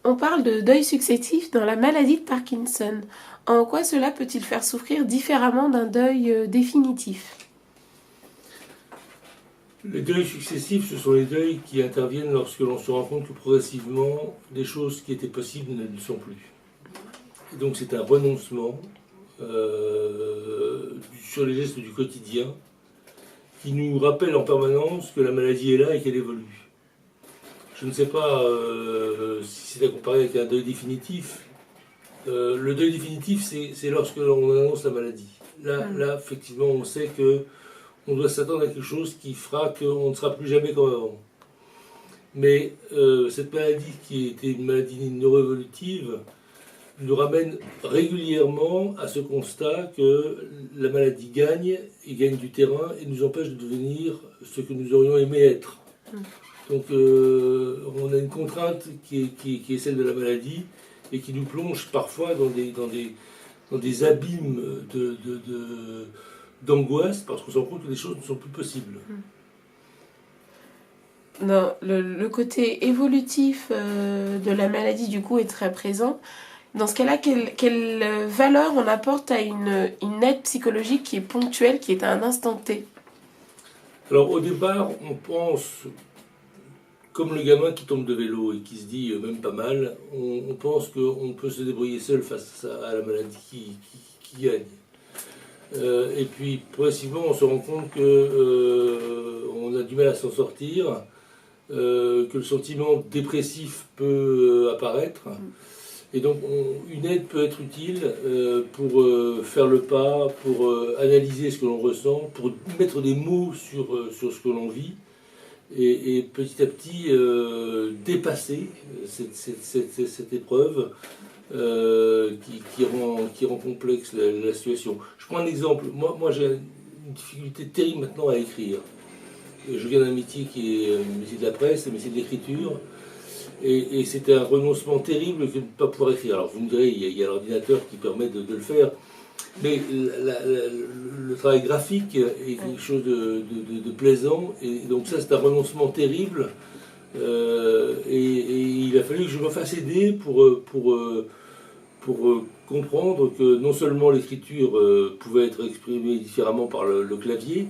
On parle de deuil successif dans la maladie de Parkinson. En quoi cela peut-il faire souffrir différemment d'un deuil définitif? Les deuils successifs, ce sont les deuils qui interviennent lorsque l'on se rend compte que progressivement, des choses qui étaient possibles ne le sont plus. Et donc c'est un renoncement sur les gestes du quotidien qui nous rappelle en permanence que la maladie est là et qu'elle évolue. Je ne sais pas si c'est à comparer avec un deuil définitif. Le deuil définitif, c'est lorsque l'on annonce la maladie. Là, effectivement, on sait que on doit s'attendre à quelque chose qui fera qu'on ne sera plus jamais comme avant. Mais cette maladie, qui était une maladie neuroévolutive, nous ramène régulièrement à ce constat que la maladie gagne, et gagne du terrain, et nous empêche de devenir ce que nous aurions aimé être. Donc on a une contrainte qui est celle de la maladie, et qui nous plonge parfois dans des abîmes d'angoisse, parce qu'on se rend compte que les choses ne sont plus possibles. Non, le côté évolutif de la maladie, du coup, est très présent. Dans ce cas-là, quelle valeur on apporte à une aide psychologique qui est ponctuelle, qui est à un instant T? Alors, au départ, on pense, comme le gamin qui tombe de vélo et qui se dit même pas mal, on pense qu'on peut se débrouiller seul face à la maladie qui gagne. Et puis, progressivement, on se rend compte qu'on a du mal à s'en sortir, que le sentiment dépressif peut apparaître. Et donc, une aide peut être utile pour faire le pas, pour analyser ce que l'on ressent, pour mettre des mots sur ce que l'on vit, et petit à petit dépasser cette épreuve qui rend complexe la situation. Je prends un exemple. Moi j'ai une difficulté terrible maintenant à écrire. Je viens d'un métier qui est le métier de la presse, le métier de l'écriture. Et c'était un renoncement terrible que de ne pas pouvoir écrire. Alors vous me direz, il y a l'ordinateur qui permet de le faire, mais le travail graphique est quelque chose de plaisant, et donc ça c'est un renoncement terrible, et il a fallu que je me fasse aider pour comprendre que non seulement l'écriture pouvait être exprimée différemment par le clavier,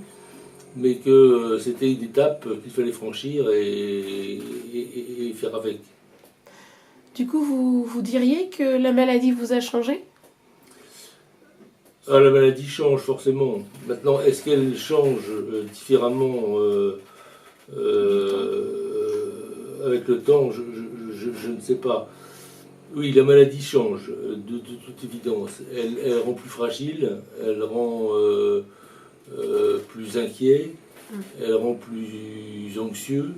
mais que c'était une étape qu'il fallait franchir et faire avec. Du coup, vous diriez que la maladie vous a changé? Ah, la maladie change forcément. Maintenant, est-ce qu'elle change différemment avec le temps? Je ne sais pas. Oui, la maladie change, de toute évidence. Elle rend plus fragile, elle rend plus inquiet, elle rend plus anxieux.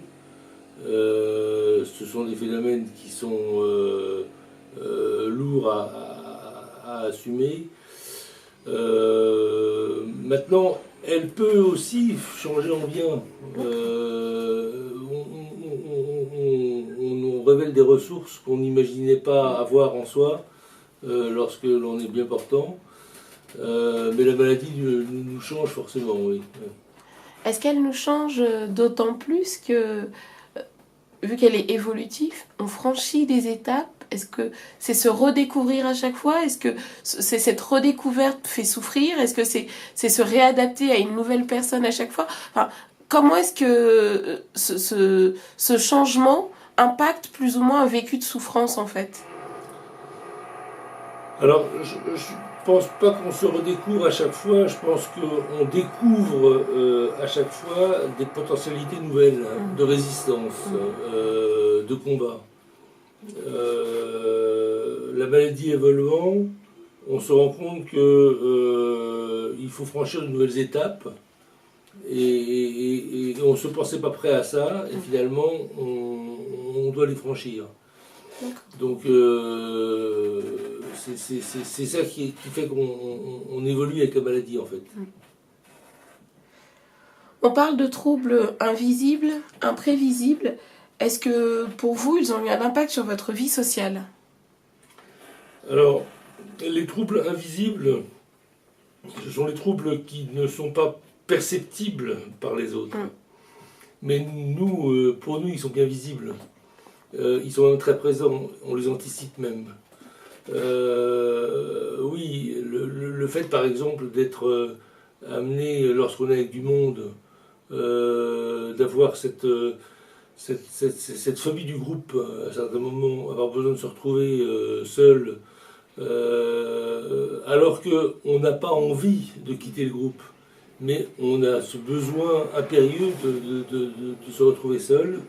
Ce sont des phénomènes qui sont lourds à assumer. Maintenant, elle peut aussi changer en bien. On nous révèle des ressources qu'on n'imaginait pas avoir en soi lorsque l'on est bien portant. Mais la maladie nous change forcément, oui. Est-ce qu'elle nous change d'autant plus que, vu qu'elle est évolutive, on franchit des étapes? Est-ce que c'est se redécouvrir à chaque fois? Est-ce que c'est cette redécouverte fait souffrir? Est-ce que c'est se réadapter à une nouvelle personne à chaque fois? Enfin, comment est-ce que ce changement impacte plus ou moins un vécu de souffrance en fait? Alors, je pense pas qu'on se redécouvre à chaque fois, je pense qu'on découvre à chaque fois des potentialités nouvelles, de résistance, de combat. La maladie évoluant, on se rend compte qu'il faut franchir de nouvelles étapes, et on ne se pensait pas prêt à ça, et finalement on doit les franchir. Donc c'est ça qui fait qu'on évolue avec la maladie en fait. On parle de troubles invisibles, imprévisibles. Est-ce que pour vous, ils ont eu un impact sur votre vie sociale? Alors, les troubles invisibles, ce sont les troubles qui ne sont pas perceptibles par les autres. Mais nous, pour nous, ils sont bien visibles. Ils sont même très présents, on les anticipe même. Oui, le fait par exemple d'être amené, lorsqu'on est avec du monde, d'avoir cette phobie du groupe, à certains moments, avoir besoin de se retrouver seul, alors qu'on n'a pas envie de quitter le groupe, mais on a ce besoin impérieux de se retrouver seul.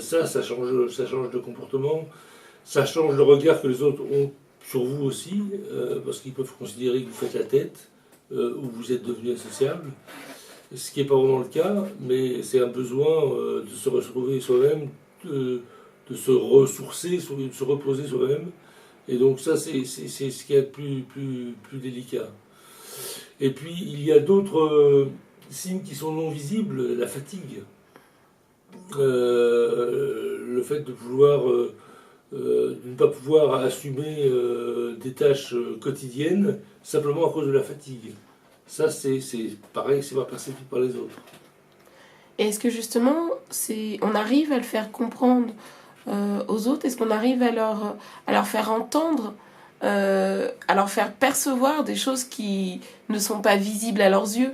Ça change de comportement, ça change le regard que les autres ont sur vous aussi, parce qu'ils peuvent considérer que vous faites la tête, ou vous êtes devenu associable, ce qui n'est pas vraiment le cas, mais c'est un besoin de se retrouver soi-même, de se ressourcer, de se reposer soi-même, et donc ça c'est ce qui est plus délicat. Et puis il y a d'autres signes qui sont non visibles, la fatigue. Le fait de ne pas pouvoir assumer des tâches quotidiennes simplement à cause de la fatigue. Ça, c'est pareil, c'est pas perceptible par les autres. Et est-ce que justement, on arrive à le faire comprendre aux autres? Est-ce qu'on arrive à leur faire entendre, à leur faire percevoir des choses qui ne sont pas visibles à leurs yeux?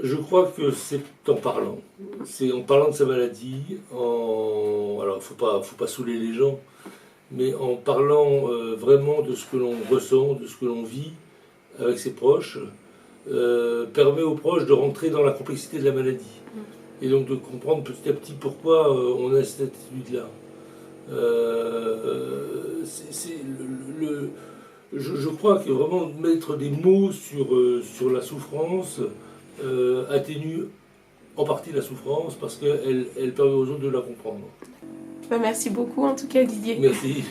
Je crois que c'est en parlant. C'est en parlant de sa maladie, alors faut pas saouler les gens, mais en parlant vraiment de ce que l'on ressent, de ce que l'on vit avec ses proches, permet aux proches de rentrer dans la complexité de la maladie. Et donc de comprendre petit à petit pourquoi on a cette attitude-là. Je crois que vraiment mettre des mots sur la souffrance atténue en partie la souffrance parce qu'elle permet aux autres de la comprendre. Merci beaucoup en tout cas, Didier. Merci.